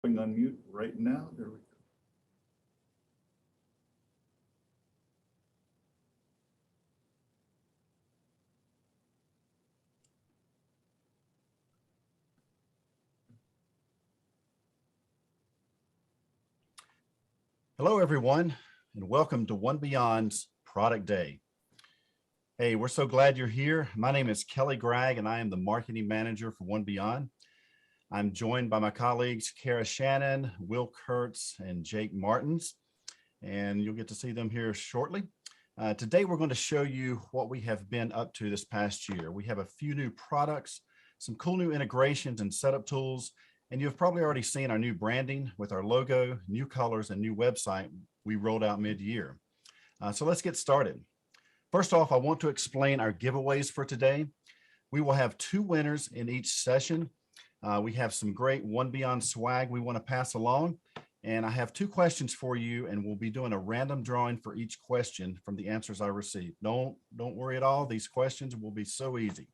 popping on mute right now. There we go. Hello, everyone, and welcome to 1Beyond's Product Day. Hey, we're so glad you're here. My name is Kelly Gregg, and I am the marketing manager for 1Beyond. I'm joined by my colleagues, Kara Shannon, Will Kurtz, and Jake Martins, and you'll get to see them here shortly. Today, we're going to show you what we have been up to this past year. We have a few new products, some cool new integrations and setup tools, and you've probably already seen our new branding with our logo, new colors, and new website we rolled out mid-year. So let's get started. First off, I want to explain our giveaways for today. We will have 2 winners in each session. We have some great 1Beyond swag we want to pass along. And I have 2 questions for you, and we'll be doing a random drawing for each question from the answers I receive. Don't worry at all. These questions will be so easy.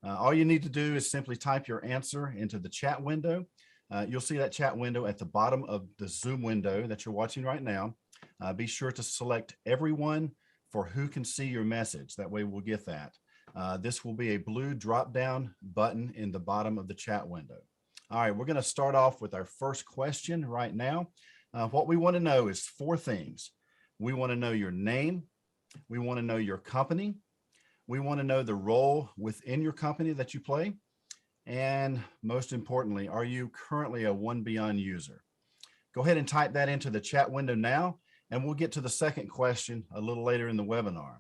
All you need to do is simply type your answer into the chat window. You'll see that chat window at the bottom of the Zoom window that you're watching right now. Be sure to select everyone for who can see your message. That way we'll get that. This will be a blue drop-down button in the bottom of the chat window. All right, we're going to start off with our first question right now. What we want to know is 4 things. We want to know your name. We want to know your company. We want to know the role within your company that you play. And most importantly, are you currently a 1Beyond user? Go ahead and type that into the chat window now, and we'll get to the second question a little later in the webinar.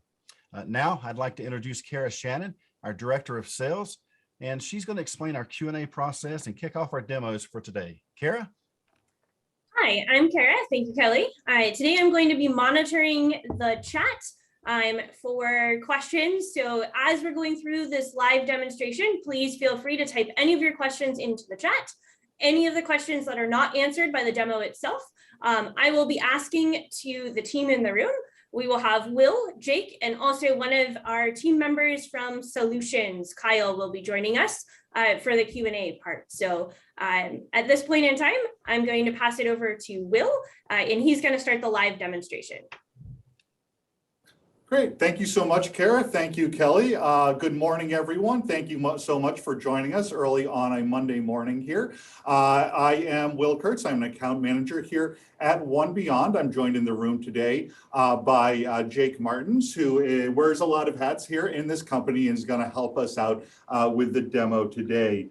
Now, I'd like to introduce Kara Shannon, our Director of Sales, and she's going to explain our Q&A process and kick off our demos for today. Kara? Hi, I'm Kara. Thank you, Kelly. Today I'm going to be monitoring the chat for questions. So as we're going through this live demonstration, please feel free to type any of your questions into the chat. Any of the questions that are not answered by the demo itself, I will be asking to the team in the room. We will have Will, Jake, and also one of our team members from Solutions, Kyle, will be joining us for the Q&A part. So at this point in time, I'm going to pass it over to Will, and he's going to start the live demonstration. Great. Thank you so much, Kara. Thank you, Kelly. Good morning, everyone. Thank you so much for joining us early on a Monday morning here. I am Will Kurtz. I'm an account manager here at 1Beyond. I'm joined in the room today by Jake Martins, who wears a lot of hats here in this company and is going to help us out with the demo today.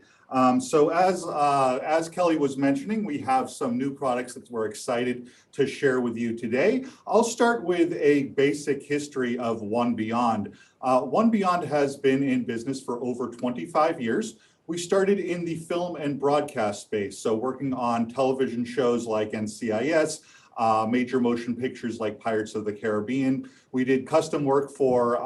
So as Kelly was mentioning, we have some new products that we're excited to share with you today. I'll start with a basic history of 1Beyond. 1Beyond has been in business for over 25 years. We started in the film and broadcast space, so working on television shows like NCIS, major motion pictures like Pirates of the Caribbean. We did custom work for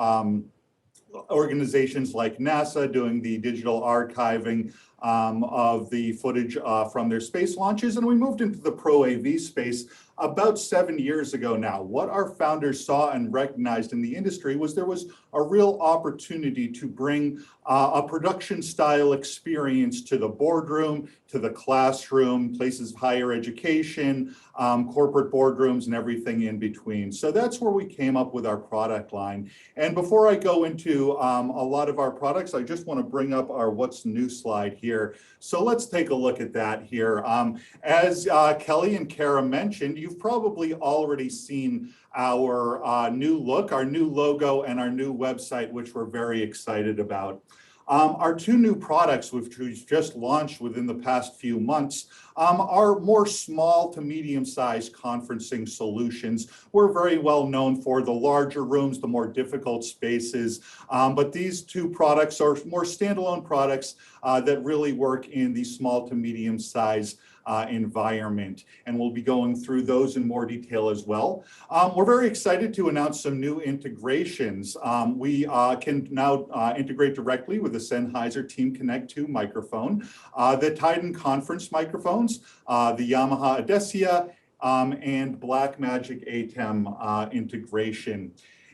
organizations like NASA, doing the digital archiving of the footage from their space launches, and we moved into the Pro AV space about 7 years ago now. What our founders saw and recognized in the industry was there was a real opportunity to bring a production style experience to the boardroom, to the classroom, places of higher education, corporate boardrooms, and everything in between. So that's where we came up with our product line. And before I go into a lot of our products, I just want to bring up our what's new slide here. So let's take a look at that here. As Kelly and Kara mentioned, you've probably already seen our new look, our new logo, and our new website, which we're very excited about. Our 2 new products, which we've just launched within the past few months, are more small to medium-sized conferencing solutions. We're very well known for the larger rooms, the more difficult spaces, but these 2 products are more standalone products that really work in the small to medium-sized environment, and we'll be going through those in more detail as well. We're very excited to announce some new integrations. We can now integrate directly with the Sennheiser Team Connect 2 microphone, the Titan conference microphones, the Yamaha Odessia, and Blackmagic ATEM integration.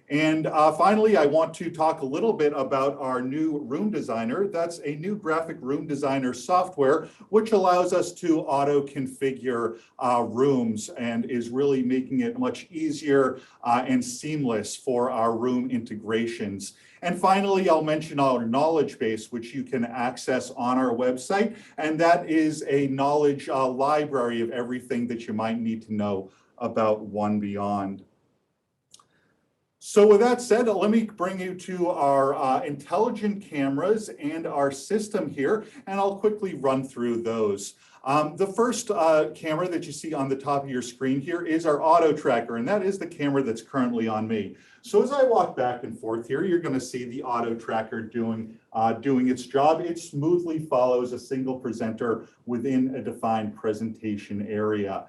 And finally, I want to talk a little bit about our new room designer. That's a new graphic room designer software, which allows us to auto configure rooms and is really making it much easier and seamless for our room integrations. And finally, I'll mention our knowledge base, which you can access on our website. And that is a knowledge library of everything that you might need to know about 1Beyond. So with that said, let me bring you to our intelligent cameras and our system here, and I'll quickly run through those. The first camera that you see on the top of your screen here is our auto tracker, and that is the camera that's currently on me. So as I walk back and forth here, you're going to see the auto tracker doing its job. It smoothly follows a single presenter within a defined presentation area.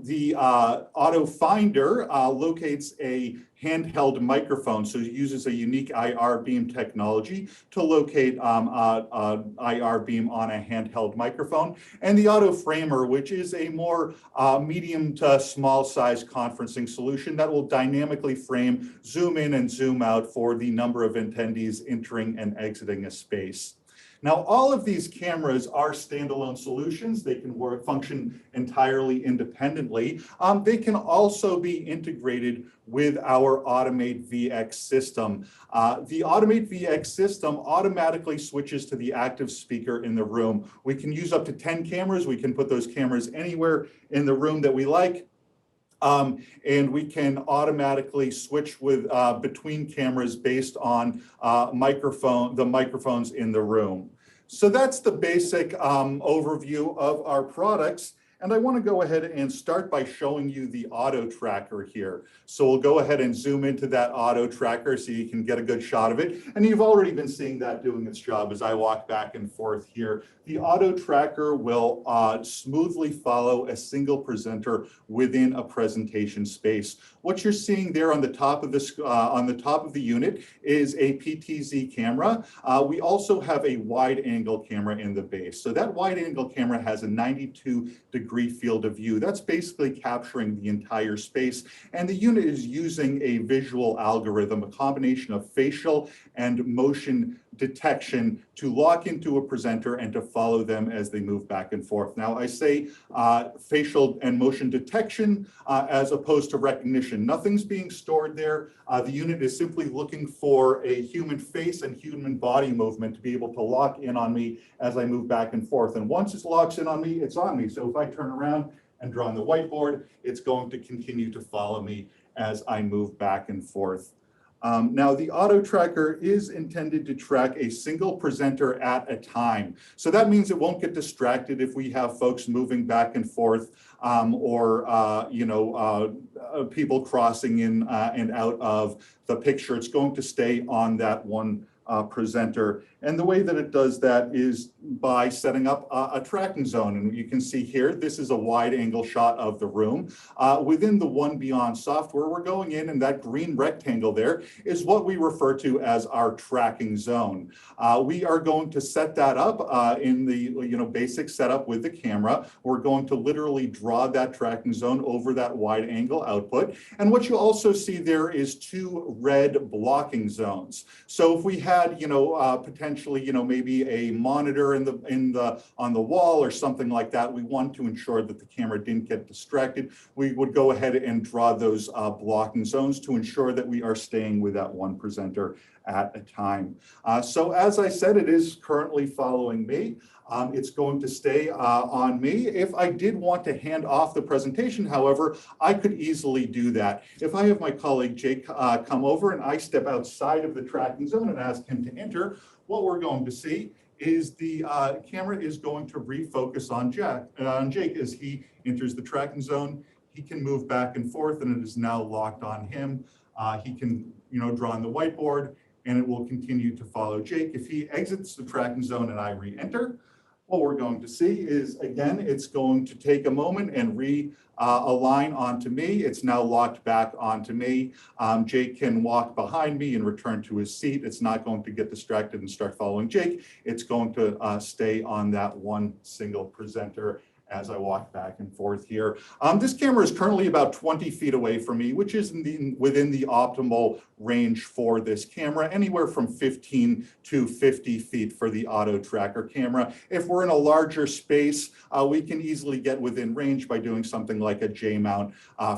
The auto finder locates a handheld microphone, so it uses a unique IR beam technology to locate IR beam on a handheld microphone. And the auto framer, which is a more medium to small size conferencing solution that will dynamically frame, zoom in and zoom out for the number of attendees entering and exiting a space. Now, all of these cameras are standalone solutions. They can function entirely independently. They can also be integrated with our Automate VX system. The Automate VX system automatically switches to the active speaker in the room. We can use up to 10 cameras. We can put those cameras anywhere in the room that we like. And we can automatically switch with between cameras based on the microphones in the room. So that's the basic overview of our products. And I want to go ahead and start by showing you the auto tracker here. So we'll go ahead and zoom into that auto tracker so you can get a good shot of it. And you've already been seeing that doing its job as I walk back and forth here. The auto tracker will smoothly follow a single presenter within a presentation space. What you're seeing there on the top of this on the top of the unit is a PTZ camera. We also have a wide angle camera in the base. So that wide angle camera has a 92-degree field of view. That's basically capturing the entire space. And the unit is using a visual algorithm, a combination of facial and motion detection to lock into a presenter and to follow them as they move back and forth. Now, I say facial and motion detection as opposed to recognition. Nothing's being stored there. The unit is simply looking for a human face and human body movement to be able to lock in on me as I move back and forth. And once it locks in on me, it's on me. So if I turn around and draw on the whiteboard, it's going to continue to follow me as I move back and forth. Now, the auto tracker is intended to track a single presenter at a time. So that means it won't get distracted if we have folks moving back and forth or people crossing in and out of the picture. It's going to stay on that one presenter. And the way that it does that is by setting up a tracking zone. And you can see here, this is a wide angle shot of the room. Within the 1Beyond software, we're going in and that green rectangle there is what we refer to as our tracking zone. We are going to set that up in the basic setup with the camera. We're going to literally draw that tracking zone over that wide angle output. And what you also see there is two red blocking zones. So if we had potentially maybe a monitor on the wall or something like that, we want to ensure that the camera didn't get distracted. We would go ahead and draw those blocking zones to ensure that we are staying with that one presenter at a time. So as I said, it is currently following me. It's going to stay on me. If I did want to hand off the presentation, however, I could easily do that. If I have my colleague Jake come over and I step outside of the tracking zone and ask him to enter, what we're going to see is the camera is going to refocus on Jake as he enters the tracking zone. He can move back and forth and it is now locked on him. He can draw on the whiteboard and it will continue to follow Jake. If he exits the tracking zone and I re-enter, what we're going to see is, again, it's going to take a moment and realign onto me. It's now locked back onto me. Jake can walk behind me and return to his seat. It's not going to get distracted and start following Jake. It's going to stay on that one single presenter as I walk back and forth here. This camera is currently about 20 feet away from me, which is within the optimal range for this camera, anywhere from 15 to 50 feet for the auto tracker camera. If we're in a larger space, we can easily get within range by doing something like a J mount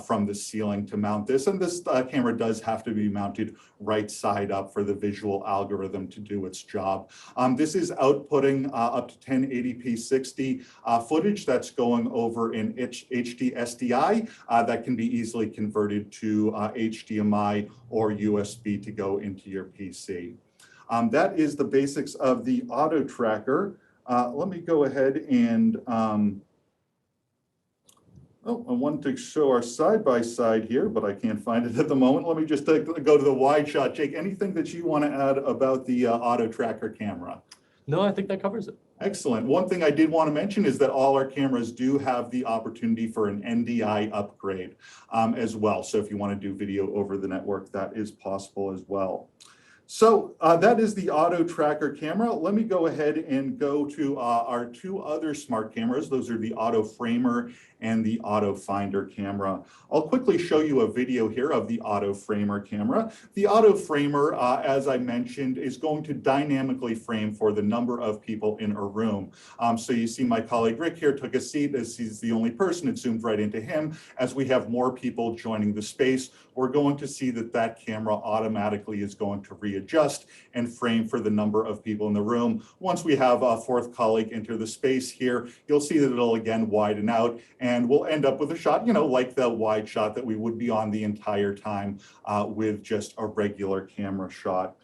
from the ceiling to mount this. And this camera does have to be mounted right side up for the visual algorithm to do its job. This is outputting up to 1080p 60 footage that's going over in HD SDI that can be easily converted to HDMI or USB to go into your PC. That is the basics of the auto tracker. Let me go ahead and I want to show our side-by-side here, but I can't find it at the moment. Let me just go to the wide shot. Jake, anything that you want to add about the auto tracker camera? No, I think that covers it. Excellent. One thing I did want to mention is that all our cameras do have the opportunity for an NDI upgrade as well. So if you want to do video over the network, that is possible as well. So that is the auto tracker camera. Let me go ahead and go to our two other smart cameras. Those are the auto framer and the auto finder camera. I'll quickly show you a video here of the auto framer camera. The auto framer, as I mentioned, is going to dynamically frame for the number of people in a room. So you see my colleague Rick here took a seat as he's the only person. It zoomed right into him. As we have more people joining the space, we're going to see that that camera automatically is going to readjust and frame for the number of people in the room. Once we have a fourth colleague enter the space here, you'll see that it'll again widen out, and we'll end up with a shot, you know, like the wide shot that we would be on the entire time with just a regular camera shot.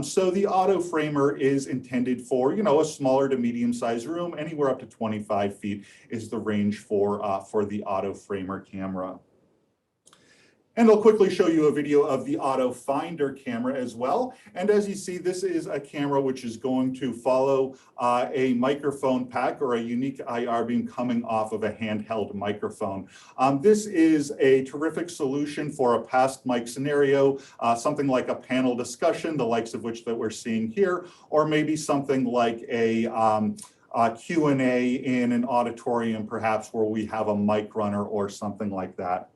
So the auto framer is intended for, you know, a smaller to medium-sized room. Anywhere up to 25 feet is the range for the auto framer camera. And I'll quickly show you a video of the auto finder camera as well. And as you see, this is a camera which is going to follow a microphone pack or a unique IR beam coming off of a handheld microphone. This is a terrific solution for a past mic scenario, something like a panel discussion, the likes of which that we're seeing here, or maybe something like a Q&A in an auditorium, perhaps where we have a mic runner or something like that.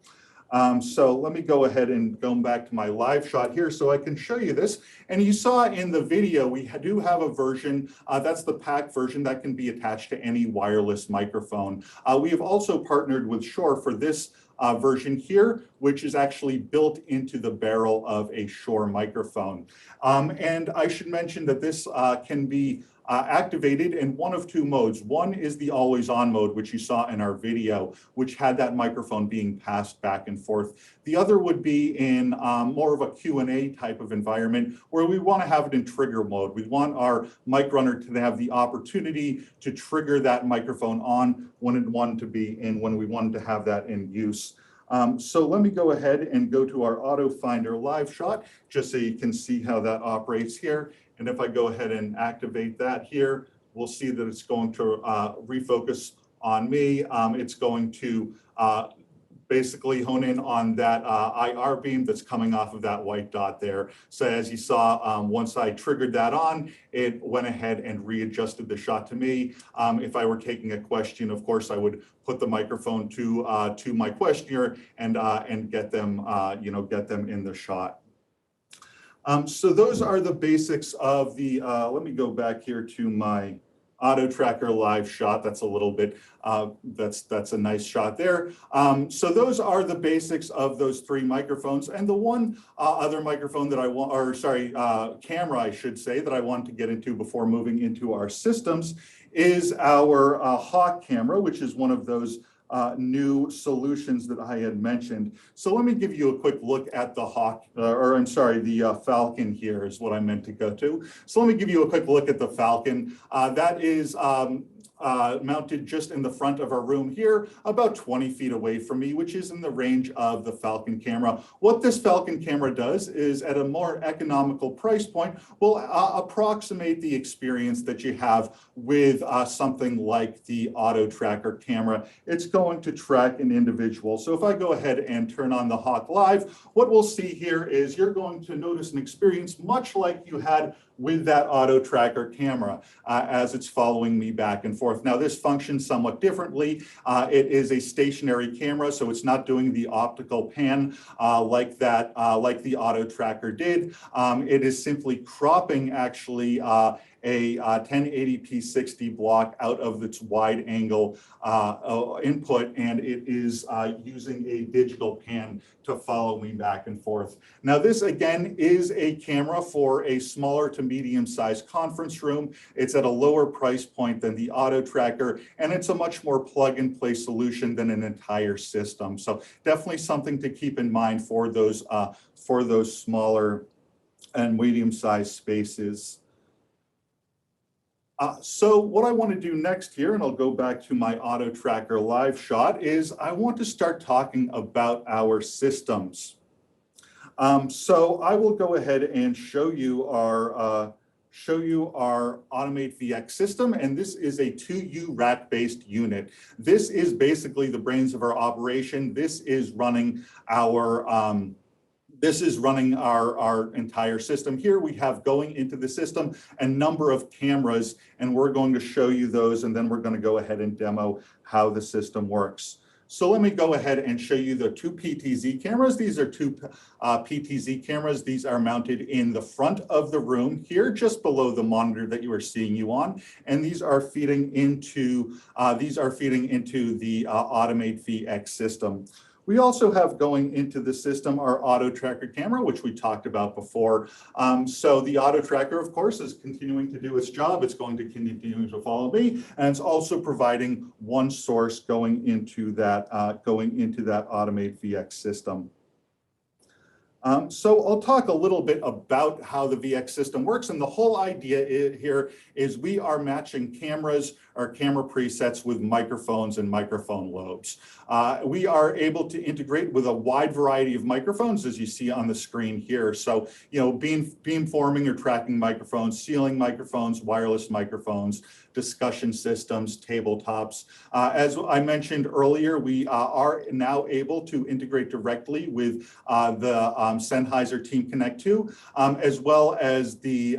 So let me go ahead and go back to my live shot here so I can show you this. And you saw in the video, we do have a version, that's the pack version that can be attached to any wireless microphone. We have also partnered with Shure for this version here, which is actually built into the barrel of a Shure microphone. And I should mention that this can be activated in one of two modes. One is the always on mode, which you saw in our video, which had that microphone being passed back and forth. The other would be in more of a Q&A type of environment where we want to have it in trigger mode. We want our mic runner to have the opportunity to trigger that microphone on when it wanted to be in, when we wanted to have that in use. So let me go ahead and go to our auto finder live shot, just so you can see how that operates here. And if I go ahead and activate that here, we'll see that it's going to refocus on me. It's going to basically hone in on that IR beam that's coming off of that white dot there. So as you saw, once I triggered that on, it went ahead and readjusted the shot to me. If I were taking a question, of course, I would put the microphone to my questioner and get them, get them in the shot. So those are the basics of the, let me go back here to my auto tracker live shot. That's a little bit, that's a nice shot there. So those are the basics of those three microphones. And the one other microphone that I want, or sorry, camera, I should say, that I want to get into before moving into our systems is our Hawk camera, which is one of those new solutions that I had mentioned. So let me give you a quick look at the Hawk, the Falcon here is what I meant to go to. So let me give you a quick look at the Falcon. That is mounted just in the front of our room here, about 20 feet away from me, which is in the range of the Falcon camera. What this Falcon camera does is, at a more economical price point, will approximate the experience that you have with something like the auto tracker camera. It's going to track an individual. So if I go ahead and turn on the Hawk Live, what we'll see here is you're going to notice an experience much like you had with that auto tracker camera as it's following me back and forth. Now this functions somewhat differently. It is a stationary camera, so it's not doing the optical pan like the auto tracker did. It is simply cropping actually a 1080p 60 block out of its wide angle input, and it is using a digital pan to follow me back and forth. Now this again is a camera for a smaller to medium sized conference room. It's at a lower price point than the auto tracker, and it's a much more plug and play solution than an entire system. So definitely something to keep in mind for those smaller and medium sized spaces. So what I want to do next here, and I'll go back to my auto tracker live shot, is I want to start talking about our systems. So I will go ahead and show you our Automate VX system, and this is a 2U rack-based unit. This is basically the brains of our operation. This is running our entire system. Here we have going into the system a number of cameras, and we're going to show you those, and then we're going to go ahead and demo how the system works. So let me go ahead and show you the two PTZ cameras. These are two PTZ cameras. These are mounted in the front of the room here, just below the monitor that you are seeing you on. And these are feeding into the Automate VX system. We also have going into the system our auto tracker camera, which we talked about before. So the auto tracker, of course, is continuing to do its job. It's going to continue to follow me, and it's also providing one source going into that Automate VX system. So I'll talk a little bit about how the VX system works, and the whole idea here is we are matching cameras or camera presets with microphones and microphone lobes. We are able to integrate with a wide variety of microphones, as you see on the screen here. So, beamforming or tracking microphones, ceiling microphones, wireless microphones, discussion systems, tabletops. As I mentioned earlier, we are now able to integrate directly with the Sennheiser Team Connect 2, as well as the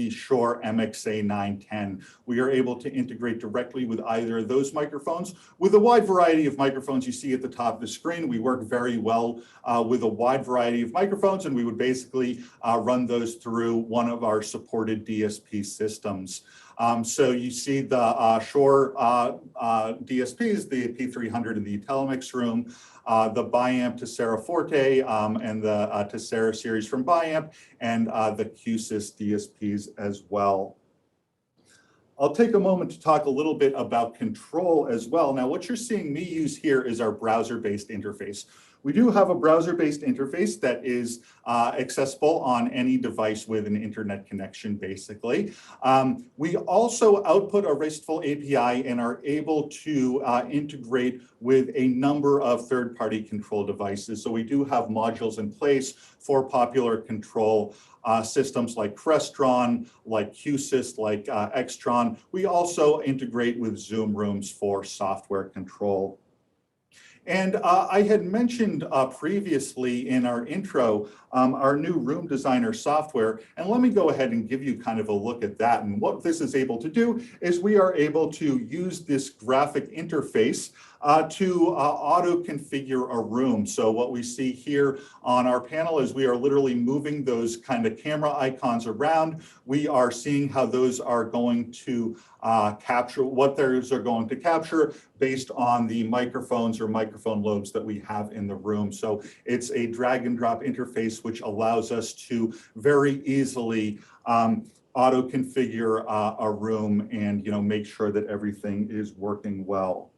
Shure MXA 910. We are able to integrate directly with either of those microphones. With a wide variety of microphones you see at the top of the screen, we work very well with a wide variety of microphones, and we would basically run those through one of our supported DSP systems. So you see the Shure DSPs, the P300 in the Telemix room, the Biamp Tessera Forte, and the Tessera series from Biamp, and the QSYS DSPs as well. I'll take a moment to talk a little bit about control as well. Now, what you're seeing me use here is our browser-based interface. We do have a browser-based interface that is accessible on any device with an internet connection, basically. We also output a RESTful API and are able to integrate with a number of third-party control devices. So we do have modules in place for popular control systems like Crestron, like QSYS, like Extron. We also integrate with Zoom Rooms for software control. And I had mentioned previously in our intro our new Room Designer software, and let me go ahead and give you kind of a look at that. And what this is able to do is we are able to use this graphic interface to auto-configure a room. So what we see here on our panel is we are literally moving those kind of camera icons around. We are seeing how those are going to capture, what those are going to capture based on the microphones or microphone lobes that we have in the room. So it's a drag and drop interface which allows us to very easily auto-configure a room and make sure that everything is working well.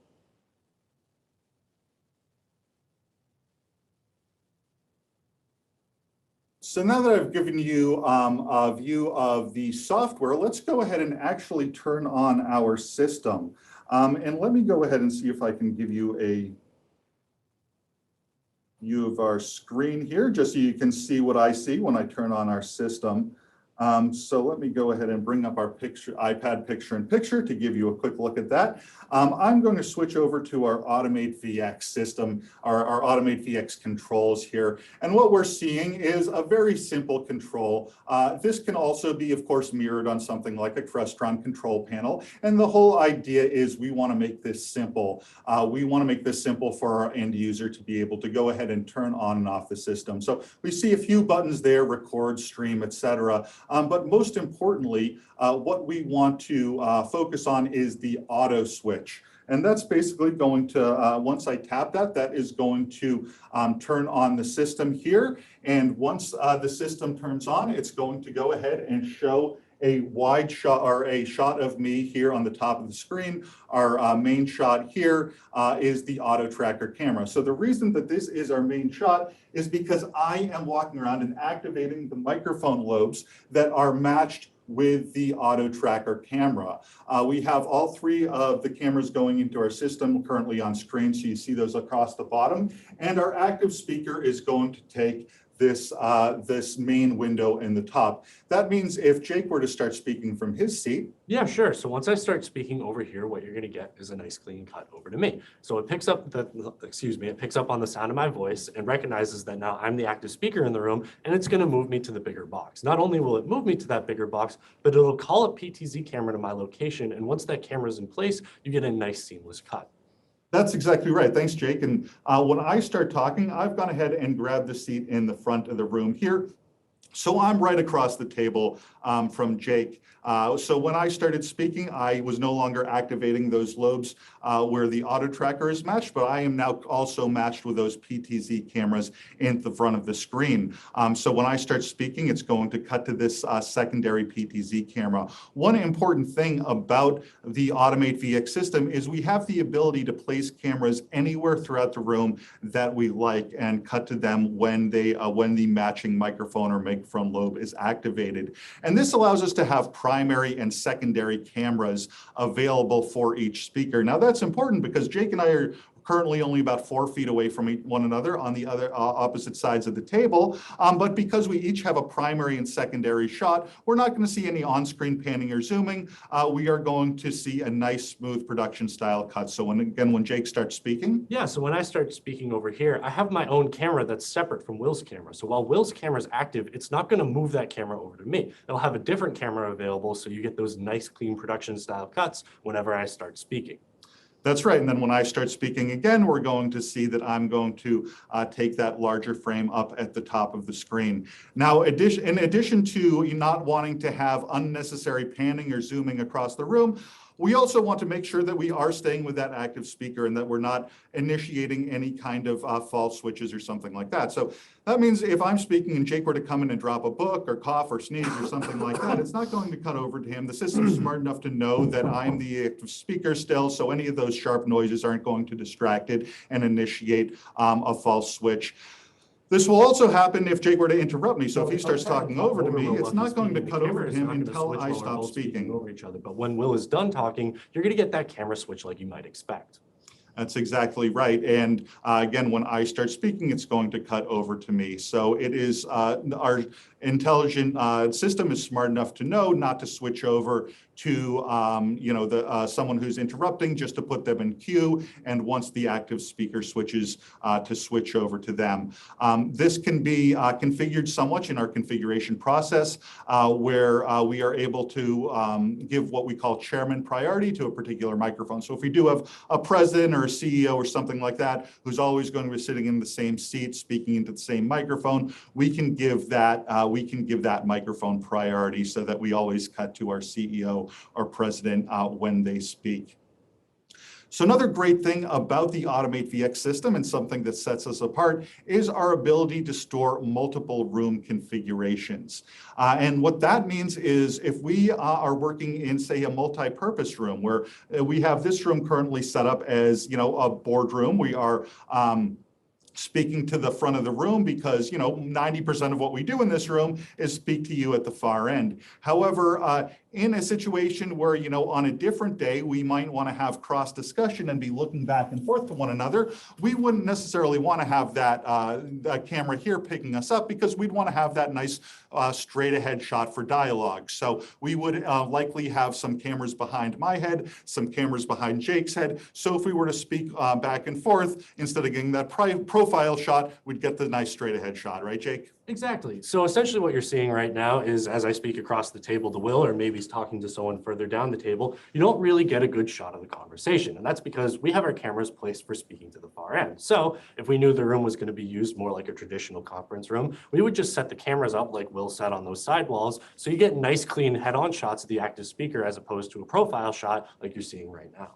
So now that I've given you a view of the software, let's go ahead and actually turn on our system. And let me go ahead and see if I can give you a view of our screen here, just so you can see what I see when I turn on our system. So let me go ahead and bring up our iPad picture-in-picture to give you a quick look at that. I'm going to switch over to our Automate VX system, our Automate VX controls here. And what we're seeing is a very simple control. This can also be, of course, mirrored on something like a Crestron control panel. And the whole idea is we want to make this simple. We want to make this simple for our end user to be able to go ahead and turn on and off the system. So we see a few buttons there, record, stream, etc. But most importantly, what we want to focus on is the auto switch. And that's basically going to, once I tap that, that is going to turn on the system here. And once the system turns on, it's going to go ahead and show a wide shot or a shot of me here on the top of the screen. Our main shot here is the auto tracker camera. So the reason that this is our main shot is because I am walking around and activating the microphone lobes that are matched with the auto tracker camera. We have all three of the cameras going into our system currently on screen. So you see those across the bottom, and our active speaker is going to take this main window in the top. That means if Jake were to start speaking from his seat. Yeah, sure. So once I start speaking over here, what you're going to get is a nice clean cut over to me. So it picks up it picks up on the sound of my voice and recognizes that now I'm the active speaker in the room, and it's going to move me to the bigger box. Not only will it move me to that bigger box, but it'll call a PTZ camera to my location. And once that camera is in place, you get a nice seamless cut. That's exactly right. Thanks, Jake. And when I start talking, I've gone ahead and grabbed the seat in the front of the room here. So I'm right across the table from Jake. So when I started speaking, I was no longer activating those lobes where the auto tracker is matched, but I am now also matched with those PTZ cameras in the front of the screen. So when I start speaking, it's going to cut to this secondary PTZ camera. One important thing about the Automate VX system is we have the ability to place cameras anywhere throughout the room that we like and cut to them when the matching microphone or microphone lobe is activated. And this allows us to have primary and secondary cameras available for each speaker. Now that's important because Jake and I are currently only about 4 feet away from one another on the other opposite sides of the table. But because we each have a primary and secondary shot, we're not going to see any on-screen panning or zooming. We are going to see a nice, smooth production style cut. So when Jake starts speaking. Yeah, so when I start speaking over here, I have my own camera that's separate from Will's camera. So while Will's camera is active, it's not going to move that camera over to me. It'll have a different camera available, so you get those nice, clean production style cuts whenever I start speaking. That's right. And then when I start speaking again, we're going to see that I'm going to take that larger frame up at the top of the screen. Now, in addition to not wanting to have unnecessary panning or zooming across the room, we also want to make sure that we are staying with that active speaker and that we're not initiating any kind of false switches or something like that. So that means if I'm speaking and Jake were to come in and drop a book or cough or sneeze or something like that, it's not going to cut over to him. The system's smart enough to know that I'm the active speaker still, so any of those sharp noises aren't going to distract it and initiate a false switch. This will also happen if Jake were to interrupt me. So if he starts talking over to me, it's not going to cut over to him until I stop speaking. Over each other. But when Will is done talking, you're going to get that camera switch like you might expect. That's exactly right. And again, when I start speaking, it's going to cut over to me. So it is our intelligent system is smart enough to know not to switch over to someone who's interrupting, just to put them in queue. And once the active speaker switches, to switch over to them. This can be configured somewhat in our configuration process, where we are able to give what we call chairman priority to a particular microphone. So if we do have a president or a CEO or something like that, who's always going to be sitting in the same seat, speaking into the same microphone, we can give that microphone priority so that we always cut to our CEO or president when they speak. So another great thing about the Automate VX system and something that sets us apart is our ability to store multiple room configurations. And what that means is if we are working in, say, a multi-purpose room where we have this room currently set up as, a boardroom, we are speaking to the front of the room because, 90% of what we do in this room is speak to you at the far end. However, in a situation where, on a different day, we might want to have cross discussion and be looking back and forth to one another, we wouldn't necessarily want to have that camera here picking us up because we'd want to have that nice straight ahead shot for dialogue. So we would likely have some cameras behind my head, some cameras behind Jake's head. So if we were to speak back and forth, instead of getting that profile shot, we'd get the nice straight ahead shot, right, Jake? Exactly. So essentially what you're seeing right now is as I speak across the table to Will, or maybe he's talking to someone further down the table, you don't really get a good shot of the conversation. And that's because we have our cameras placed for speaking to the far end. So if we knew the room was going to be used more like a traditional conference room, we would just set the cameras up like Will said on those sidewalls. So you get nice, clean head-on shots of the active speaker as opposed to a profile shot like you're seeing right now.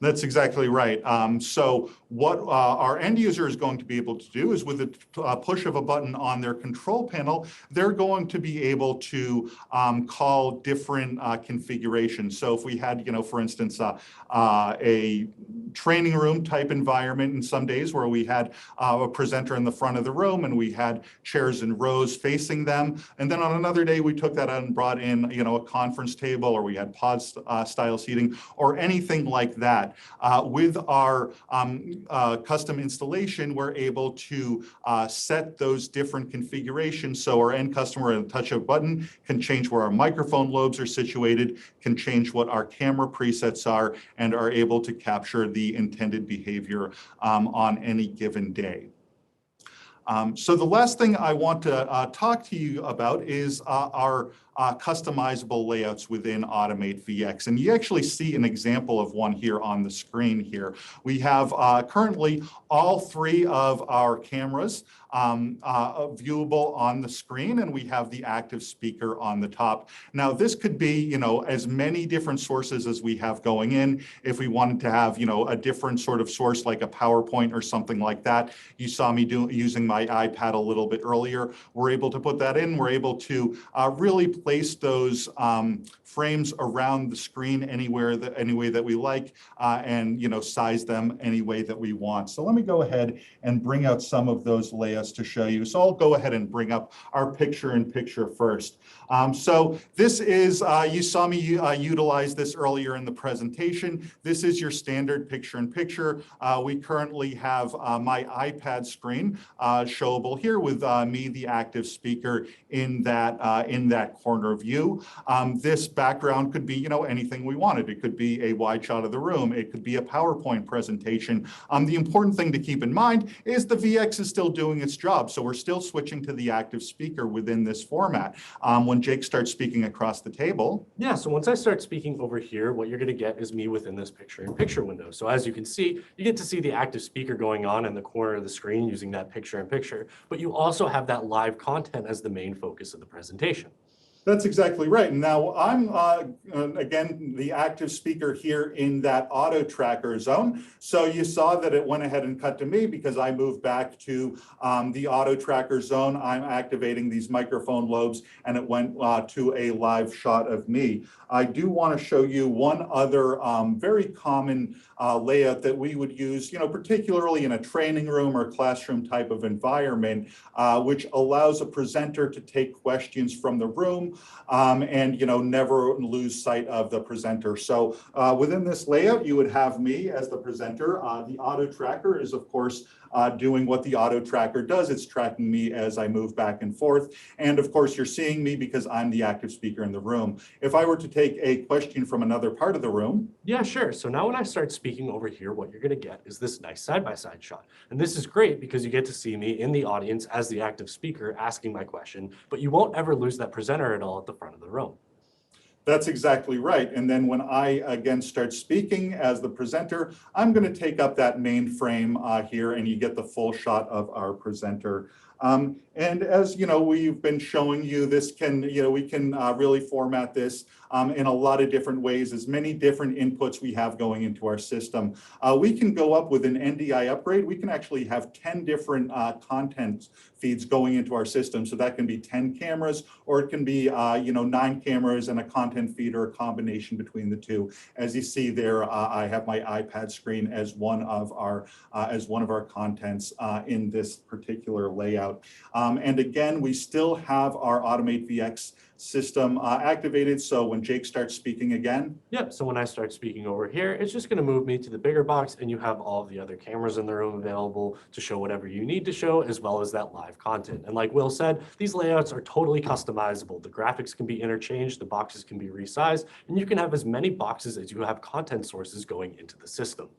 That's exactly right. So what our end user is going to be able to do is with a push of a button on their control panel, they're going to be able to call different configurations. So if we had, for instance, a training room type environment in some days where we had a presenter in the front of the room and we had chairs in rows facing them. And then on another day, we took that out and brought in, a conference table, or we had pod style seating or anything like that. With our custom installation, we're able to set those different configurations. So our end customer, at a touch of a button, can change where our microphone lobes are situated, can change what our camera presets are, and are able to capture the intended behavior on any given day. So the last thing I want to talk to you about is our customizable layouts within Automate VX. And you actually see an example of one here on the screen here. We have currently all three of our cameras viewable on the screen, and we have the active speaker on the top. Now, this could be, as many different sources as we have going in. If we wanted to have, a different sort of source like a PowerPoint or something like that. You saw me using my iPad a little bit earlier. We're able to put that in. We're able to really place those frames around the screen any way that we like, and size them any way that we want. So let me go ahead and bring out some of those layouts to show you. So I'll go ahead and bring up our picture-in-picture first. So this is, you saw me utilize this earlier in the presentation. This is your standard picture-in-picture. We currently have my iPad screen showable here with me, the active speaker, in that corner view. This background could be, anything we wanted. It could be a wide shot of the room. It could be a PowerPoint presentation. The important thing to keep in mind is the VX is still doing its job. So we're still switching to the active speaker within this format. When Jake starts speaking across the table. Yeah, so once I start speaking over here, what you're going to get is me within this picture-in-picture window. So as you can see, you get to see the active speaker going on in the corner of the screen using that picture-in-picture, but you also have that live content as the main focus of the presentation. That's exactly right. Now I'm, again, the active speaker here in that auto tracker zone. So you saw that it went ahead and cut to me because I moved back to the auto tracker zone. I'm activating these microphone lobes and it went to a live shot of me. I do want to show you one other very common layout that we would use, particularly in a training room or classroom type of environment, which allows a presenter to take questions from the room and never lose sight of the presenter. So within this layout, you would have me as the presenter. The auto tracker is, of course, doing what the auto tracker does. It's tracking me as I move back and forth. And of course, you're seeing me because I'm the active speaker in the room. If I were to take a question from another part of the room. Yeah, sure. So now when I start speaking over here, what you're going to get is this nice side-by-side shot. And this is great because you get to see me in the audience as the active speaker asking my question, but you won't ever lose that presenter at all at the front of the room. That's exactly right. And then when I, again, start speaking as the presenter, I'm going to take up that main frame here and you get the full shot of our presenter. And as we've been showing you, this can, we can really format this in a lot of different ways, as many different inputs we have going into our system. We can go up with an NDI upgrade. We can actually have 10 different content feeds going into our system. So that can be 10 cameras, or it can be, 9 cameras and a content content feed or a combination between the two. As you see there, I have my iPad screen as one of our contents in this particular layout. And again, we still have our Automate VX system activated. So when Jake starts speaking again. Yep, so when I start speaking over here, it's just gonna move me to the bigger box, and you have all of the other cameras in the room available to show whatever you need to show, as well as that live content. And like Will said, these layouts are totally customizable. The graphics can be interchanged, the boxes can be resized, and you can have as many boxes as you have content sources going into the system.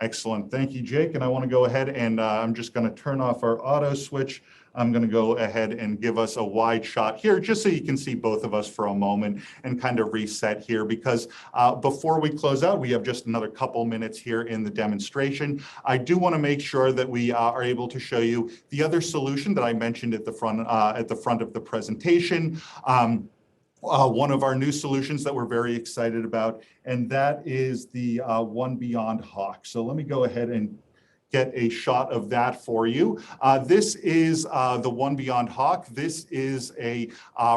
Excellent. Thank you, Jake. And I want to go ahead and I'm just going to turn off our auto switch. I'm going to go ahead and give us a wide shot here just so you can see both of us for a moment and kind of reset here, because before we close out, we have just another couple minutes here in the demonstration. I do want to make sure that we are able to show you the other solution that I mentioned at the front of the presentation. One of our new solutions that we're very excited about, and that is the 1Beyond Hawk. So let me go ahead and get a shot of that for you. This is the 1Beyond Hawk. This is a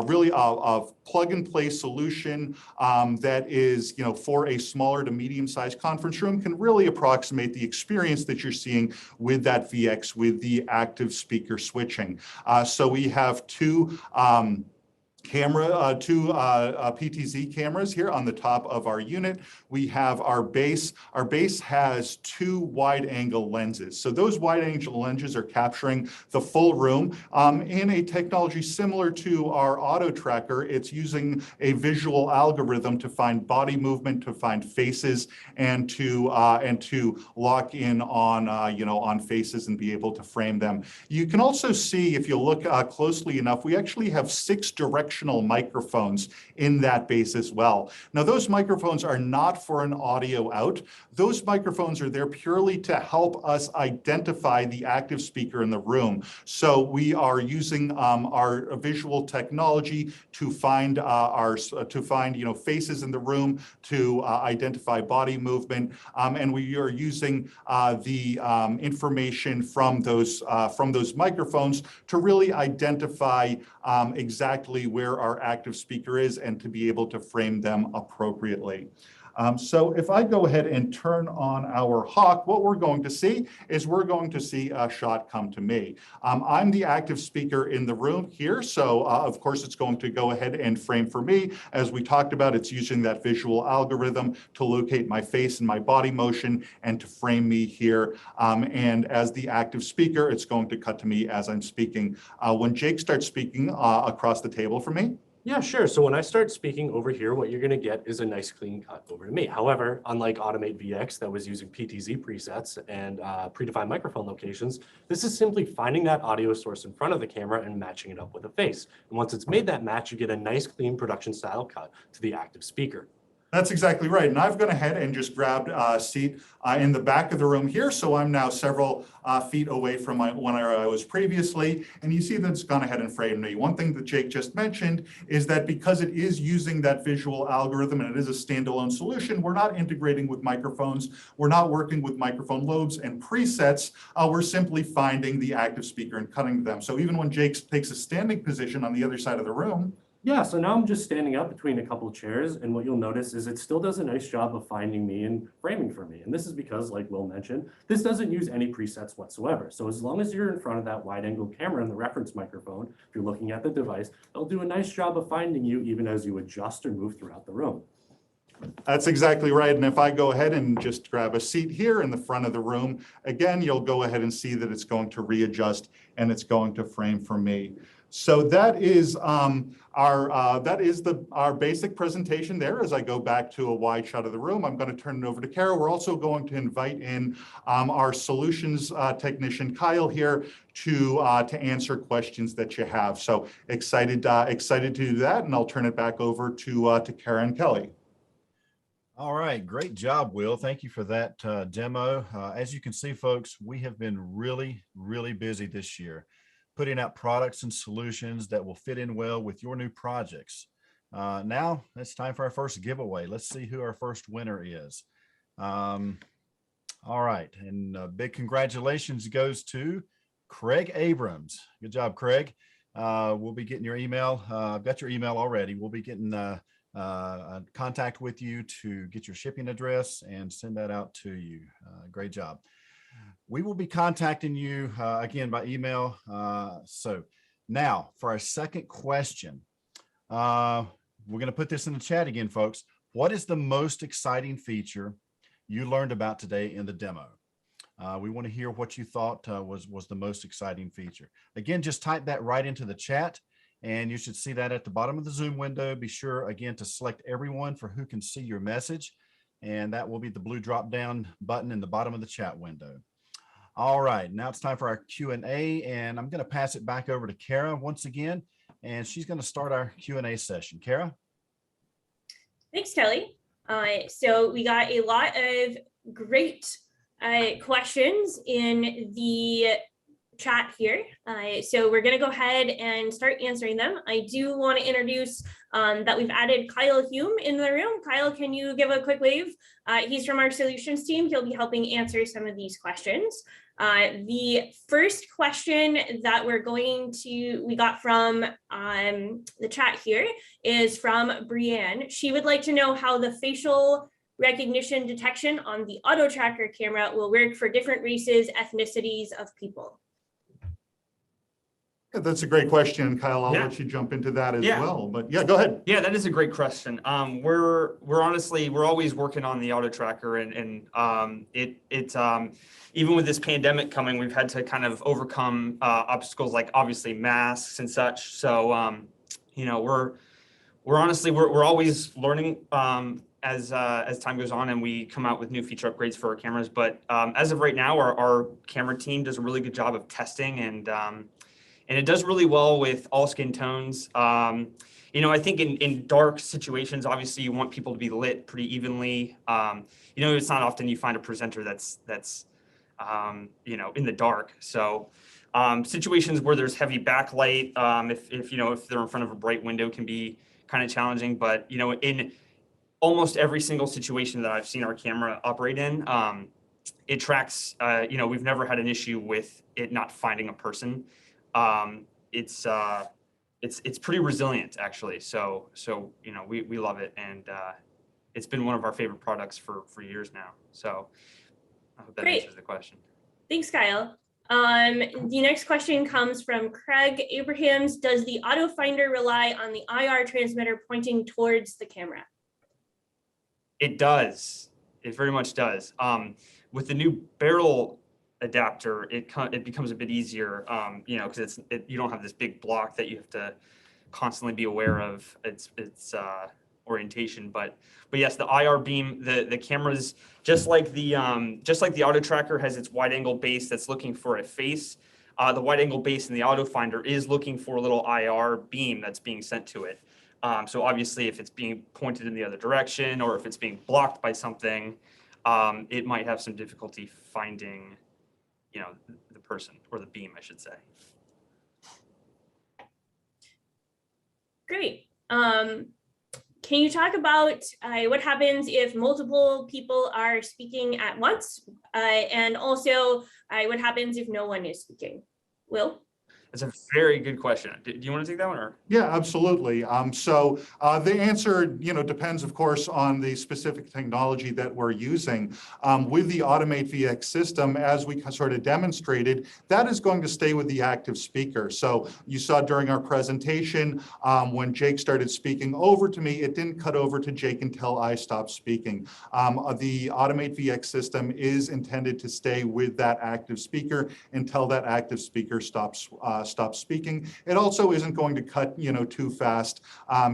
really a plug and play solution that is, for a smaller to medium sized conference room, can really approximate the experience that you're seeing with that VX with the active speaker switching. So we have two PTZ cameras here on the top of our unit. We have our base. Our base has two wide angle lenses. So those wide angle lenses are capturing the full room in a technology similar to our auto tracker. It's using a visual algorithm to find body movement, to find faces, and to lock in on on faces and be able to frame them. You can also see, if you look closely enough, we actually have 6 directional microphones in that base as well. Now, those microphones are not for an audio out. Those microphones are there purely to help us identify the active speaker in the room. So we are using our visual technology to find faces in the room, to identify body movement, and we are using the information from those microphones to really identify exactly where our active speaker is and to be able to frame them appropriately. So if I go ahead and turn on our Hawk, what we're going to see is we're going to see a shot come to me. I'm the active speaker in the room here, so of course it's going to go ahead and frame for me. As we talked about, it's using that visual algorithm to locate my face and my body motion and to frame me here. And as the active speaker, it's going to cut to me as I'm speaking. When Jake starts speaking across the table for me. Yeah, sure. So when I start speaking over here, what you're going to get is a nice clean cut over to me. However, unlike Automate VX that was using PTZ presets and predefined microphone locations, this is simply finding that audio source in front of the camera and matching it up with a face. And once it's made that match, you get a nice clean production style cut to the active speaker. That's exactly right. And I've gone ahead and just grabbed a seat in the back of the room here. So I'm now several feet away from where I was previously. And you see that it's gone ahead and framed me. One thing that Jake just mentioned is that because it is using that visual algorithm and it is a standalone solution, we're not integrating with microphones. We're not working with microphone lobes and presets. We're simply finding the active speaker and cutting them. So even when Jake takes a standing position on the other side of the room, yeah, so now I'm just standing up between a couple of chairs, and what you'll notice is it still does a nice job of finding me and framing for me. And this is because, like Will mentioned, this doesn't use any presets whatsoever. So as long as you're in front of that wide angle camera and the reference microphone, if you're looking at the device, it'll do a nice job of finding you even as you adjust or move throughout the room. That's exactly right. And if I go ahead and just grab a seat here in the front of the room, again, you'll go ahead and see that it's going to readjust and it's going to frame for me. So that is our basic presentation there. As I go back to a wide shot of the room, I'm going to turn it over to Kara. We're also going to invite in our solutions technician Kyle here to answer questions that you have. So excited to do that, and I'll turn it back over to Kara and Kelly. All right, great job, Will. Thank you for that demo. As you can see, folks, we have been really, really busy this year, putting out products and solutions that will fit in well with your new projects. Now it's time for our first giveaway. Let's see who our first winner is. All right, and big congratulations goes to Craig Abrams. Good job, Craig. We'll be getting your email. I've got your email already. We'll be getting contact with you to get your shipping address and send that out to you. Great job. We will be contacting you again by email. So now for our second question, we're going to put this in the chat again, folks. What is the most exciting feature you learned about today in the demo? We want to hear what you thought was the most exciting feature. Again, just type that right into the chat, and you should see that at the bottom of the Zoom window. Be sure, again, to select everyone for who can see your message, and that will be the blue drop-down button in the bottom of the chat window. All right, now it's time for our Q&A, and I'm going to pass it back over to Kara once again, and she's going to start our Q&A session. Kara? Thanks, Kelly. So we got a lot of great questions in the chat here. So we're going to go ahead and start answering them. I do want to introduce that we've added Kyle Hume in the room. Kyle, can you give a quick wave? He's from our solutions team. He'll be helping answer some of these questions. The first question that we got from the chat here is from Brienne. She would like to know how the facial recognition detection on the auto tracker camera will work for different races, ethnicities of people. Yeah, that's a great question, Kyle. I'll let you jump into that as well. But yeah, go ahead. Yeah, that is a great question. We're always working on the auto tracker, and even with this pandemic coming, we've had to kind of overcome obstacles like obviously masks and such. So you know, we're always learning as time goes on, and we come out with new feature upgrades for our cameras. But as of right now, our camera team does a really good job of testing, and it does really well with all skin tones. You know, I think in dark situations, obviously you want people to be lit pretty evenly. You know, it's not often you find a presenter that's you know, in the dark. So situations where there's heavy backlight, if they're in front of a bright window, can be kind of challenging. But you know, in almost every single situation that I've seen our camera operate in, it tracks. You know, we've never had an issue with it not finding a person. It's pretty resilient, actually. So you know, we love it, and it's been one of our favorite products for years now. So I hope that answers the question. Thanks, Kyle. The next question comes from Craig Abrahams. Does the auto finder rely on the IR transmitter pointing towards the camera? It does. It very much does. With the new barrel adapter, it becomes a bit easier, you know, because you don't have this big block that you have to constantly be aware of its orientation. But yes, the IR beam, the cameras, just like the auto tracker has its wide angle base that's looking for a face, the wide angle base in the auto finder is looking for a little IR beam that's being sent to it. So obviously, if it's being pointed in the other direction, or if it's being blocked by something, it might have some difficulty finding, you know, the person, or the beam, I should say. Great. Can you talk about what happens if multiple people are speaking at once? And also, what happens if no one is speaking? Will? That's a very good question. Do you want to take that one, or? Yeah, absolutely. So the answer, you know, depends, of course, on the specific technology that we're using. With the Automate VX system, as we sort of demonstrated, that is going to stay with the active speaker. So you saw during our presentation, when Jake started speaking over to me, it didn't cut over to Jake until I stopped speaking. The Automate VX system is intended to stay with that active speaker until that active speaker stops speaking. It also isn't going to cut, you know, too fast.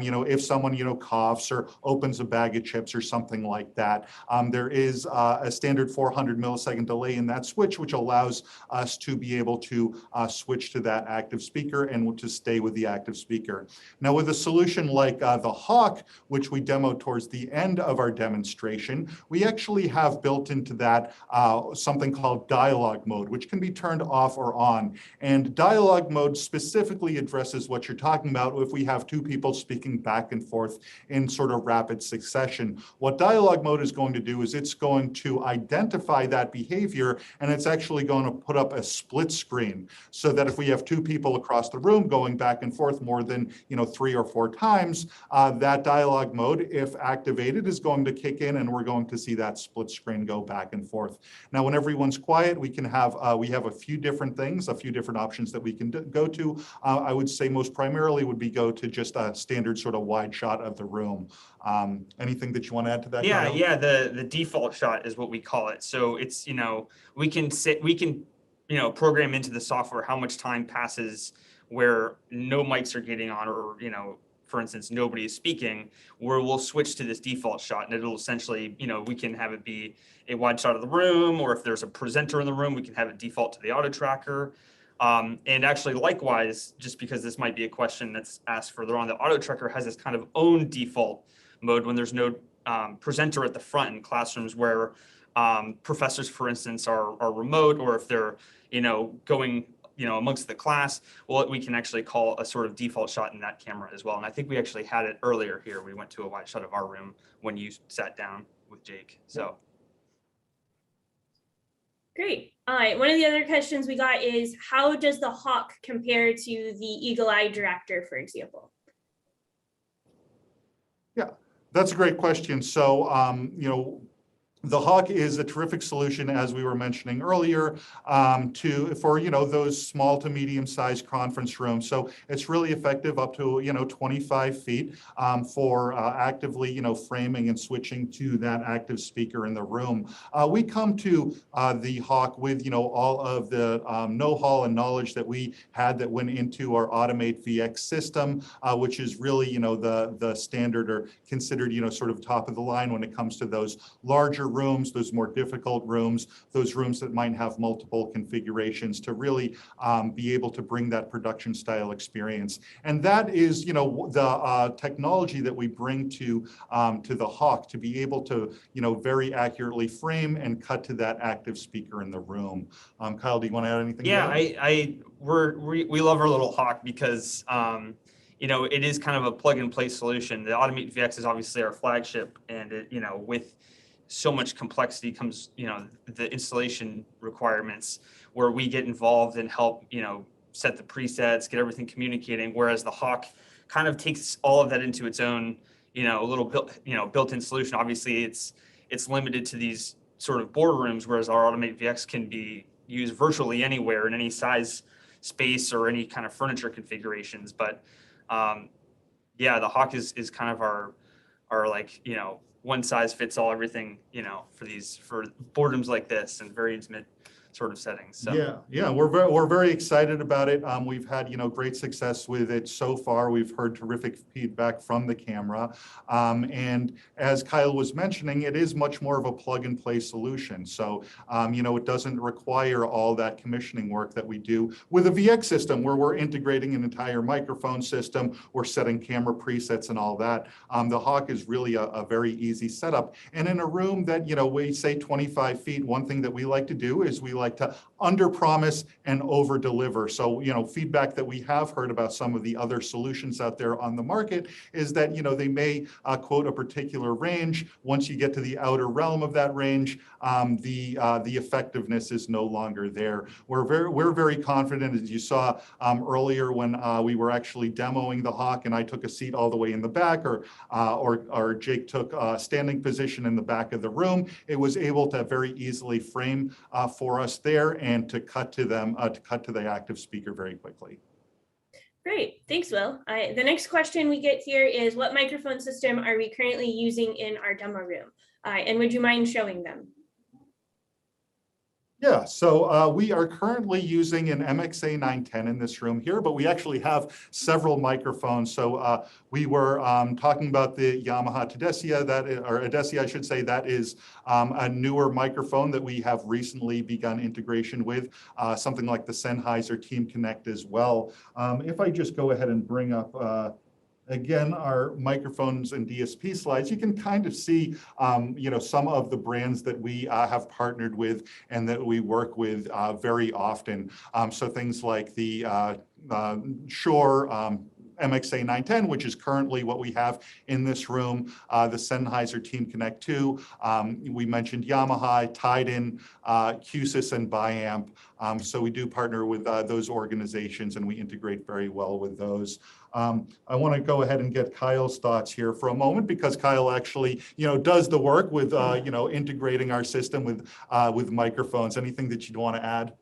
You know, if someone, you know, coughs or opens a bag of chips or something like that, there is a standard 400 millisecond delay in that switch, which allows us to be able to switch to that active speaker and to stay with the active speaker. Now, with a solution like the Hawk, which we demoed towards the end of our demonstration, we actually have built into that something called dialogue mode, which can be turned off or on. And dialogue dialogue mode specifically addresses what you're talking about if we have two people speaking back and forth in sort of rapid succession. What dialogue mode is going to do is it's going to identify that behavior, and it's actually going to put up a split screen so that if we have two people across the room going back and forth more than 3 or 4 times, that dialogue mode, if activated, is going to kick in, and we're going to see that split screen go back and forth. Now, when everyone's quiet, we have a few different things, a few different options that we can go to. I would say most primarily would be go to just a standard sort of wide shot of the room. Anything that you want to add to that? Yeah, Kyle? yeah. The default shot is what we call it. So it's, we can program into the software how much time passes where no mics are getting on, or, for instance, nobody is speaking, where we'll switch to this default shot, and it'll essentially, we can have it be a wide shot of the room, or if there's a presenter in the room, we can have it default to the auto tracker. And actually, likewise, just because this might be a question that's asked further on, the auto tracker has its kind of own default mode when there's no presenter at the front in classrooms where professors, for instance, are remote, or if they're, going amongst the class, well, we can actually call a sort of default shot in that camera as well. And I think we actually had it earlier here. We went to a wide shot of our room when you sat down with Jake. So. Great. All right. One of the other questions we got is, how does the Hawk compare to the Eagle Eye Director, for example? Yeah, that's a great question. So, the Hawk is a terrific solution, as we were mentioning earlier, for those small to medium-sized conference rooms. So it's really effective up to 25 feet for actively framing and switching to that active speaker in the room. We come to the Hawk with all of the know-how and knowledge that we had that went into our Automate VX system, which is really the standard, or considered sort of top of the line when it comes to those larger rooms, those more difficult rooms, those rooms that might have multiple configurations, to really be able to bring that production style experience. And that is, the technology that we bring to the Hawk, to be able to, very accurately frame and cut to that active speaker in the room. Kyle, do you want to add anything? Yeah, we love our little Hawk because it is kind of a plug and play solution. The Automate VX is obviously our flagship, and it, with so much complexity comes, the installation requirements, where we get involved and help, set the presets, get everything communicating. Whereas the Hawk kind of takes all of that into its own, little built-in solution. Obviously, it's limited to these sort of boardrooms, whereas our Automate VX can be used virtually anywhere in any size space or any kind of furniture configurations. But yeah, the Hawk is kind of our like, one size fits all everything, for boardrooms like this and very intimate sort of settings. So yeah, we're very excited about it. We've had great success with it so far. We've heard terrific feedback from the camera, and as Kyle was mentioning, it is much more of a plug and play solution. So it doesn't require all that commissioning work that we do with a VX system, where we're integrating an entire microphone system, we're setting camera presets and all that. The Hawk is really a very easy setup, and in a room that we say 25 feet, one thing that we like to do is we like to under promise and over deliver. So, feedback that we have heard about some of the other solutions out there on the market is that, they may quote a particular range. Once you get to the outer realm of that range, the effectiveness is no longer there. We're very confident, as you saw earlier when we were actually demoing the Hawk, and I took a seat all the way in the back, or Jake took a standing position in the back of the room. It was able to very easily frame for us there, and to cut to the active speaker very quickly. Great, thanks, Will. The next question we get here is, what microphone system are we currently using in our demo room? And would you mind showing them? Yeah, so we are currently using an MXA 910 in this room here, but we actually have several microphones. So we were talking about the Yamaha Tedessia, or Odessia, I should say, that is a newer microphone that we have recently begun integration with, something like the Sennheiser Team Connect as well. If I just go ahead and bring up Again, our microphones and DSP slides, you can kind of see, some of the brands that we have partnered with and that we work with very often. So things like the Shure MXA 910, which is currently what we have in this room, the Sennheiser Team Connect 2. We mentioned Yamaha, Tiden, QSYS, and Biamp. So we do partner with those organizations, and we integrate very well with those. I want to go ahead and get Kyle's thoughts here for a moment, because Kyle actually, does the work with, integrating our system with microphones. Anything that you'd want to add?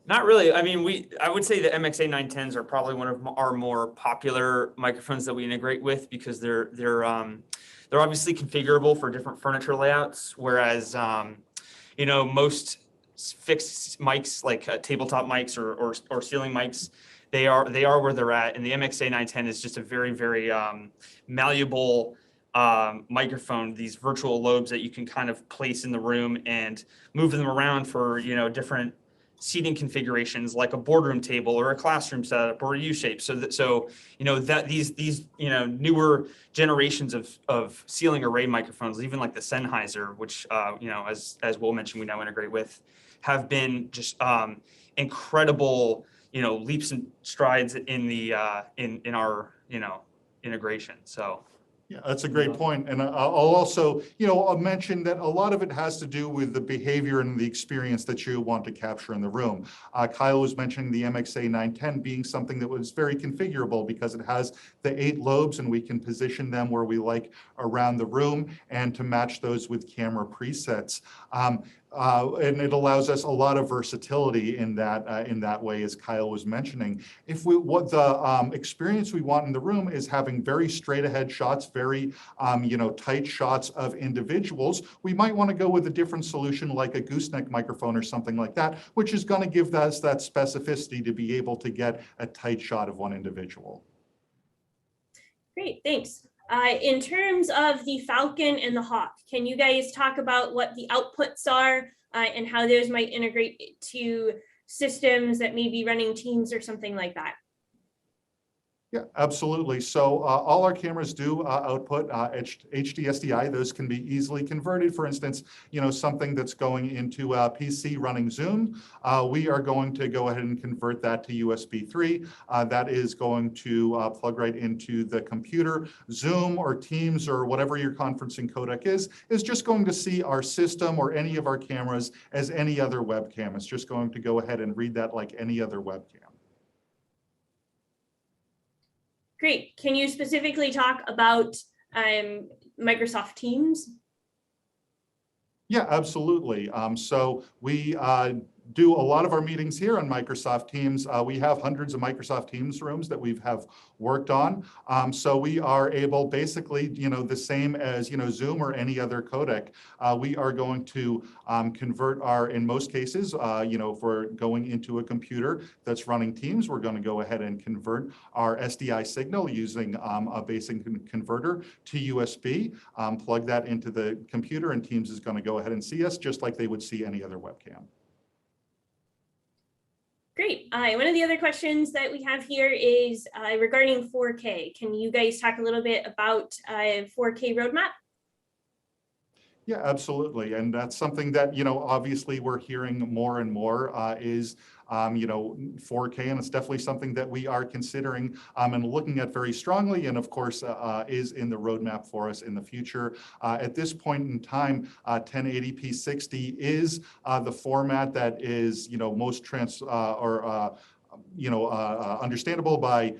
Not really. I mean, I would say the MXA 910s are probably one of our more popular microphones that we integrate with, because they're obviously configurable for different furniture layouts, whereas most fixed mics like tabletop mics or ceiling mics, they are where they're at, and the MXA 910 is just a very, very malleable microphone. These virtual lobes that you can kind of place in the room and move them around for different seating configurations, like a boardroom table or a classroom setup or a U-shape. So that these newer generations of ceiling array microphones, even like the Sennheiser, which as Will mentioned, we now integrate with, have been just incredible leaps and strides in the in our integration. So. Yeah, that's a great point. And I'll also, I'll mention that a lot of it has to do with the behavior and the experience that you want to capture in the room. Kyle was mentioning the MXA 910 being something that was very configurable, because it has the 8 lobes, and we can position them where we like around the room and to match those with camera presets. And it allows us a lot of versatility in that way, as Kyle was mentioning. What the experience we want in the room is having very straight ahead shots, very tight shots of individuals, we might want to go with a different solution like a gooseneck microphone or something like that, which is going to give us that specificity to be able to get a tight shot of one individual. Great, thanks. In terms of the Falcon and the Hawk, can you guys talk about what the outputs are and how those might integrate to systems that may be running Teams or something like that? Yeah, absolutely. So all our cameras do output HD SDI. Those can be easily converted. For instance, something that's going into a PC running Zoom, we are going to go ahead and convert that to USB 3. That is going to plug right into the computer. Zoom or Teams or whatever your conferencing codec is just going to see our system or any of our cameras as any other webcam. It's just going to go ahead and read that like any other webcam. Great. Can you specifically talk about Microsoft Teams? Yeah, absolutely. So we do a lot of our meetings here on Microsoft Teams. We have hundreds of Microsoft Teams rooms that we have worked on. So we are able, basically, the same as Zoom or any other codec. We are going to convert in most cases, if we're going into a computer that's running Teams, we're going to go ahead and convert our SDI signal using a basic converter to USB, plug that into the computer, and Teams is going to go ahead and see us just like they would see any other webcam. Great. One of the other questions that we have here is regarding 4K. Can you guys talk a little bit about 4K roadmap? Yeah, absolutely. And that's something that, obviously we're hearing more and more is, 4K, and it's definitely something that we are considering and looking at very strongly, and of course is in the roadmap for us in the future. At this point in time, 1080p 60 is the format that is, most understandable by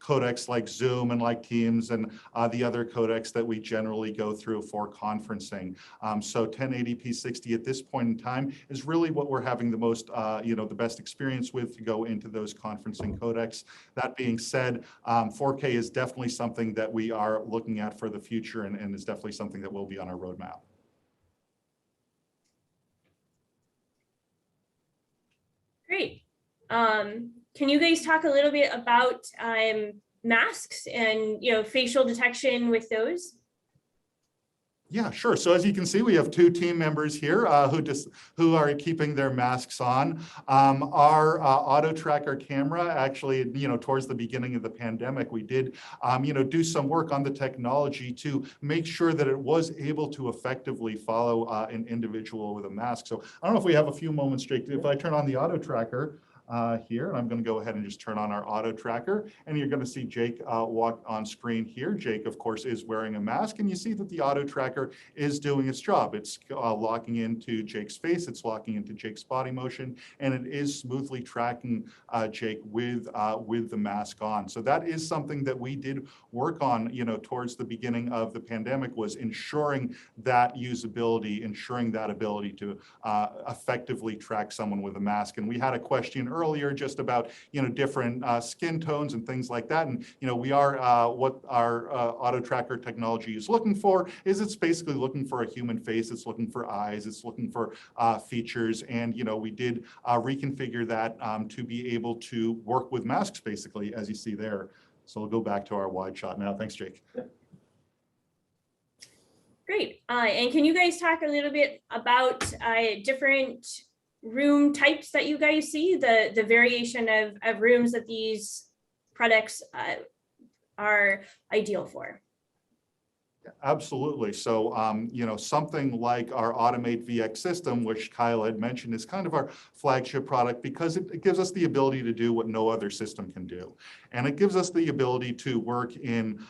codecs like Zoom and like Teams and the other codecs that we generally go through for conferencing. So 1080p 60 at this point in time is really what we're having the most, the best experience with to go into those conferencing codecs. That being said, 4K is definitely something that we are looking at for the future, and is definitely something that will be on our roadmap. Great. Can you guys talk a little bit about masks and facial detection with those? Yeah, sure. So as you can see, we have two team members here who are keeping their masks on. Our auto tracker camera, actually, towards the beginning of the pandemic, we did, do some work on the technology to make sure that it was able to effectively follow an individual with a mask. So I don't know if we have a few moments, Jake. If I turn on the auto tracker, here, and I'm going to go ahead and just turn on our auto tracker, and you're going to see Jake walk on screen here. Jake, of course, is wearing a mask, and you see that the auto tracker is doing its job. It's locking into Jake's face, it's locking into Jake's body motion, and it is smoothly tracking Jake with the mask on. So that is something that we did work on, towards the beginning of the pandemic, was ensuring that usability, ensuring that ability to effectively track someone with a mask. And we had a question earlier just about different skin tones and things like that, and we are what our auto tracker technology is looking for is it's basically looking for a human face, it's looking for eyes, it's looking for features, and we did reconfigure that to be able to work with masks, basically, as you see there. So we'll go back to our wide shot now. Thanks, Jake. Great. And can you guys talk a little bit about different room types that you guys see, the variation of rooms that these products are ideal for? Absolutely. So, something like our Automate VX system, which Kyle had mentioned, is kind of our flagship product because it gives us the ability to do what no other system can do. And it gives us the ability to work in,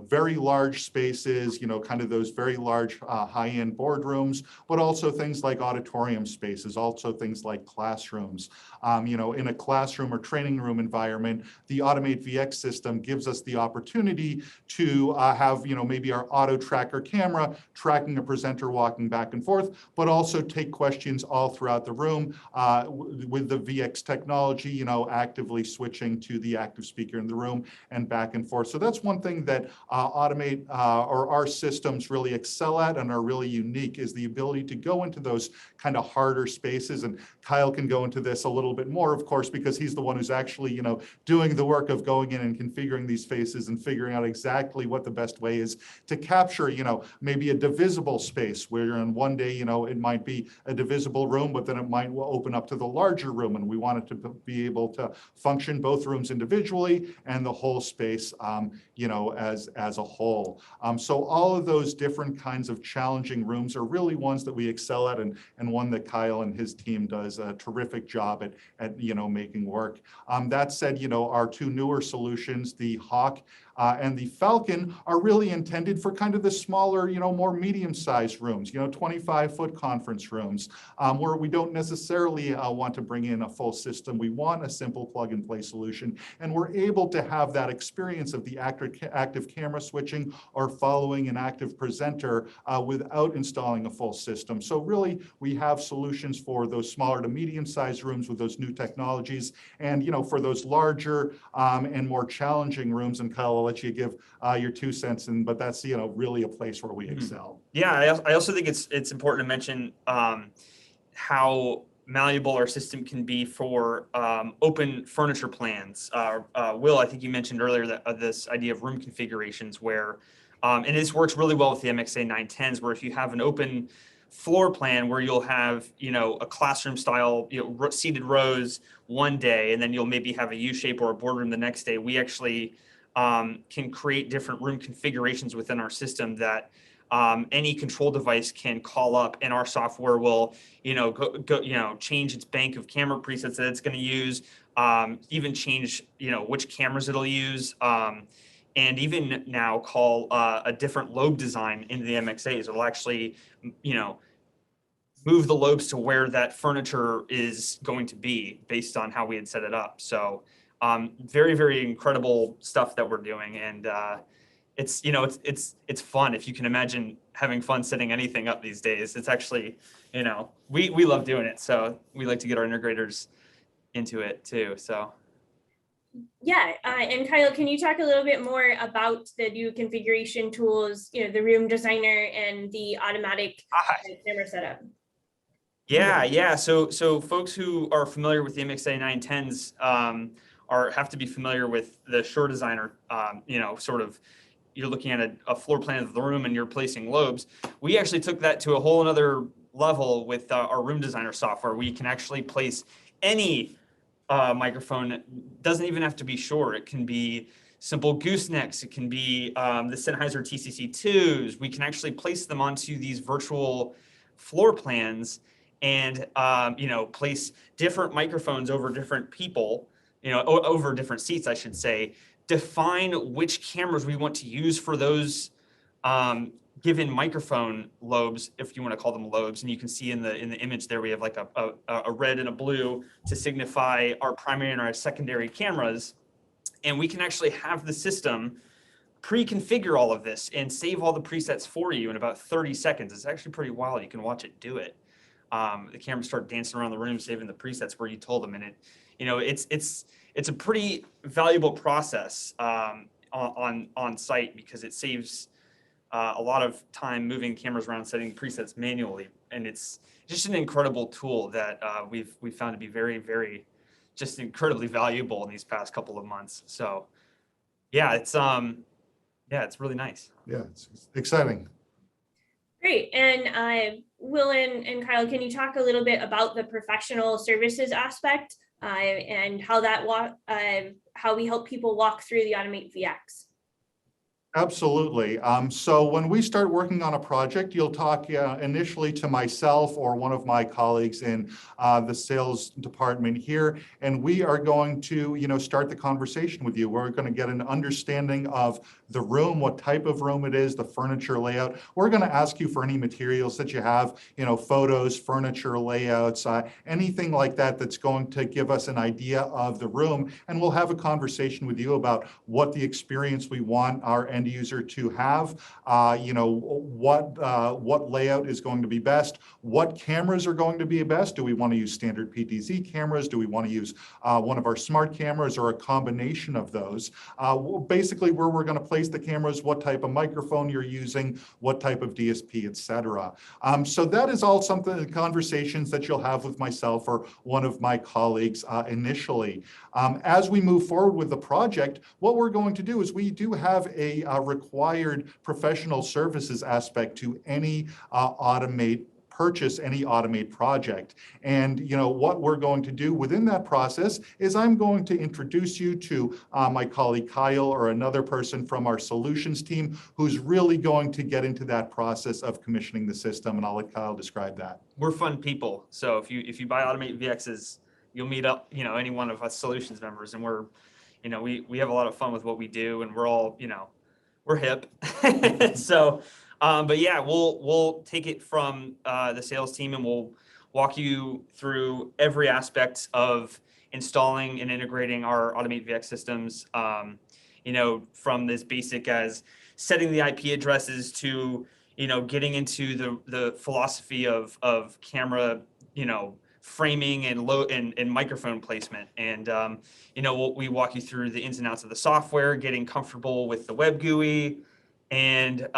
very large spaces, kind of those very large high-end boardrooms, but also things like auditorium spaces, also things like classrooms. In a classroom or training room environment, the Automate VX system gives us the opportunity to have, maybe our auto tracker camera tracking a presenter walking back and forth, but also take questions all throughout the room with the VX technology, actively switching to the active speaker in the room and back and forth. So that's one thing that Automate or our systems really excel at and are really unique, is the ability to go into those kind of harder spaces. And Kyle can go into this a little bit more, of course, because he's the one who's actually, doing the work of going in and configuring these faces and figuring out exactly what the best way is to capture, maybe a divisible space where in one day, it might be a divisible room, but then it might open up to the larger room. And we want it to be able to function both rooms individually and the whole space, as a whole. So all of those different kinds of challenging rooms are really ones that we excel at, and one that Kyle and his team does a terrific job at making work. That said, our two newer solutions, the Hawk and the Falcon, are really intended for kind of the smaller, more medium-sized rooms, 25-foot conference rooms, where we don't necessarily want to bring in a full system. We want a simple plug-and-play solution, and we're able to have that experience of the active camera switching or following an active presenter without installing a full system. So really, we have solutions for those smaller to medium-sized rooms with those new technologies, and for those larger and more challenging rooms. And Kyle, I'll let you give your 2 cents, but that's really a place where we excel. Yeah, I also think it's important to mention how malleable our system can be for open furniture plans. Will, I think you mentioned earlier that this idea of room configurations where, and this works really well with the MXA 910s, where if you have an open floor plan where you'll have, a classroom style, seated rows one day, and then you'll maybe have a U shape or a boardroom the next day, we actually can create different room configurations within our system that any control device can call up, and our software will, change its bank of camera presets that it's going to use, even change, which cameras it'll use, and even now call a different lobe design into the MXAs. It'll actually, move the lobes to where that furniture is going to be based on how we had set it up. So very, very incredible stuff that we're doing. And it's fun. If you can imagine having fun setting anything up these days, it's actually, we love doing it. So we like to get our integrators into it too. So. Yeah, and Kyle, can you talk a little bit more about the new configuration tools, the room designer and the automatic camera setup? Yeah. So folks who are familiar with the MXA 910s have to be familiar with the Shure Designer, you're looking at a floor plan of the room and you're placing lobes. We actually took that to a whole another level with our room designer software. We can actually place any microphone. Doesn't even have to be Shure. It can be simple goosenecks. It can be the Sennheiser TCC2s. We can actually place them onto these virtual floor plans and place different microphones over different people, over different seats, I should say. Define which cameras we want to use for those given microphone lobes, if you want to call them lobes. And you can see in the image there, we have like a red and a blue to signify our primary and our secondary cameras. And we can actually have the system pre-configure all of this and save all the presets for you in about 30 seconds. It's actually pretty wild. You can watch it do it. The cameras start dancing around the room, saving the presets where you told them. And it's a pretty valuable process on site, because it saves a lot of time moving cameras around, setting presets manually. And it's just an incredible tool that we've found to be very, very just incredibly valuable in these past couple of months. So yeah, it's really nice. Yeah, it's exciting. Great. And Will and Kyle, can you talk a little bit about the professional services aspect and how we help people walk through the Automate VX? Absolutely. So when we start working on a project, you'll talk initially to myself or one of my colleagues in the sales department here, and we are going to, start the conversation with you. We're going to get an understanding of the room, what type of room it is, the furniture layout. We're going to ask you for any materials that you have, photos, furniture layouts, anything like that that's going to give us an idea of the room, and we'll have a conversation with you about what the experience we want our end user to have, what layout is going to be best, what cameras are going to be best. Do we want to use standard PTZ cameras? Do we want to use one of our smart cameras, or a combination of those? Basically, where we're going to place the cameras, what type of microphone you're using, what type of DSP, etc. So that is all conversations that you'll have with myself or one of my colleagues initially. As we move forward with the project, what we're going to do is we do have a required professional services aspect to any Automate purchase, any Automate project. And what we're going to do within that process is I'm going to introduce you to my colleague Kyle, or another person from our solutions team who's really going to get into that process of commissioning the system, and I'll let Kyle describe that. We're fun people. So if you buy Automate VXs, you'll meet up, any one of us solutions members, and we're, we have a lot of fun with what we do, and we're all, we're hip. So, but yeah, we'll take it from the sales team, and we'll walk you through every aspect of installing and integrating our Automate VX systems. From this basic as setting the IP addresses to, getting into the philosophy of camera, framing and microphone placement. And, we walk you through the ins and outs of the software, getting comfortable with the web GUI, and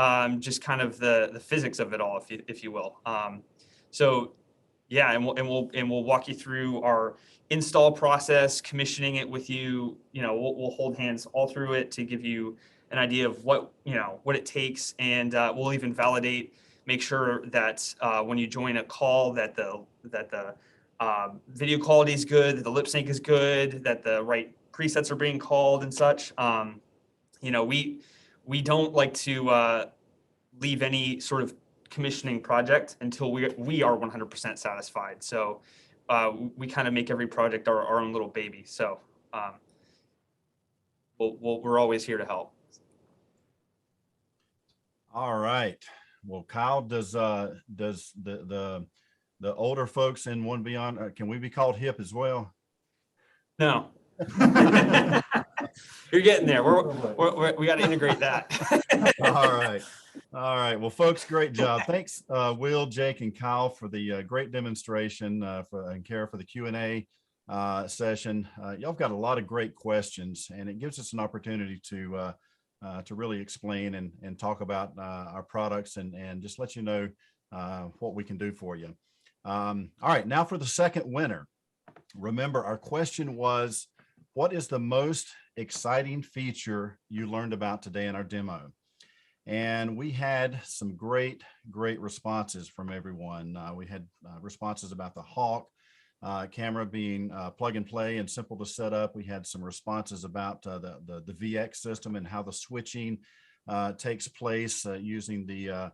just kind of the physics of it all, if you will. So yeah, and we'll walk you through our install process, commissioning it with you. We'll hold hands all through it to give you an idea of what it takes, and we'll even validate, make sure that when you join a call that the video quality is good, that the lip sync is good, that the right presets are being called and such. We don't like to leave any sort of commissioning project until we are 100% satisfied. So we kind of make every project our own little baby. So we're always here to help. All right. Well, Kyle, does the older folks in 1Beyond, can we be called hip as well? No. You're getting there. We got to integrate that. All right. All right. Well, folks, great job. Thanks, Will, Jake, and Kyle for the great demonstration and Kara for the Q&A session. Y'all got a lot of great questions, and it gives us an opportunity to really explain and talk about our products and just let you know what we can do for you. All right. Now for the second winner. Remember, our question was, what is the most exciting feature you learned about today in our demo? And we had some great responses from everyone. We had responses about the Hawk camera being plug and play and simple to set up. We had some responses about the VX system and how the switching takes place using the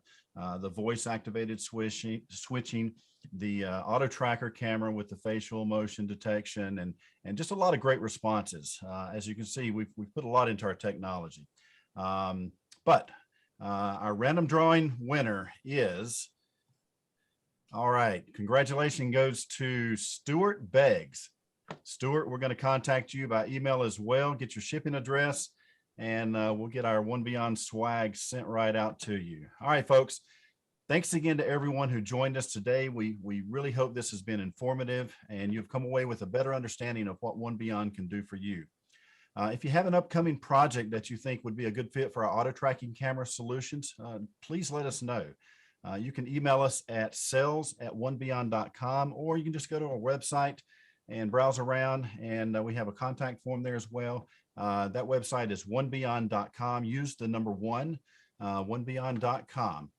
voice activated switching, the auto tracker camera with the facial motion detection, and just a lot of great responses. As you can see, we've put a lot into our technology. But our random drawing winner is, all right, congratulations goes to Stuart Beggs. Stuart, we're going to contact you by email as well, get your shipping address, and we'll get our 1Beyond swag sent right out to you. All right, folks. Thanks again to everyone who joined us today. We really hope this has been informative and you've come away with a better understanding of what 1Beyond can do for you. If you have an upcoming project that you think would be a good fit for our auto tracking camera solutions, please let us know. You can email us at sales@1beyond.com, or you can just go to our website and browse around, and we have a contact form there as well. That website is 1beyond.com. Use the number 1, 1beyond.com.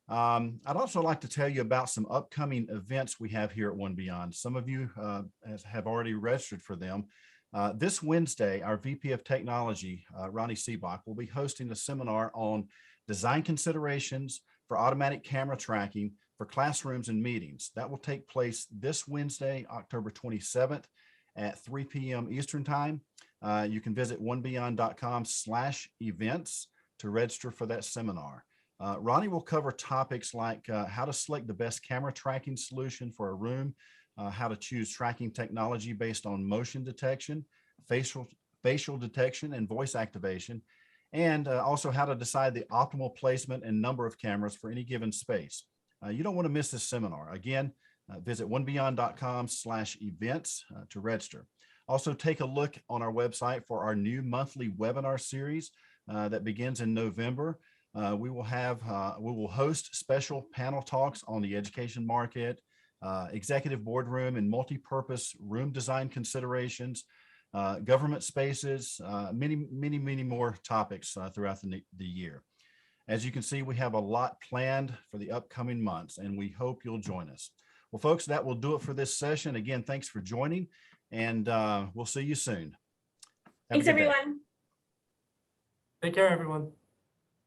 I'd also like to tell you about some upcoming events we have here at 1Beyond. Some of you have already registered for them. This Wednesday, our VP of Technology, Ronnie Seebach, will be hosting a seminar on design considerations for automatic camera tracking for classrooms and meetings. That will take place this Wednesday, October 27th at 3 p.m. Eastern Time. You can visit 1beyond.com/events to register for that seminar. Ronnie will cover topics like how to select the best camera tracking solution for a room, how to choose tracking technology based on motion detection, facial detection, and voice activation, and also how to decide the optimal placement and number of cameras for any given space. You don't want to miss this seminar. Again, visit 1beyond.com/events to register. Also, take a look on our website for our new monthly webinar series that begins in November. We will host special panel talks on the education market, executive boardroom and multi-purpose room design considerations, government spaces, many more topics throughout the year. As you can see, we have a lot planned for the upcoming months, and we hope you'll join us. Well, folks, that will do it for this session. Again, thanks for joining, and we'll see you soon. Thanks, everyone. Take care, everyone.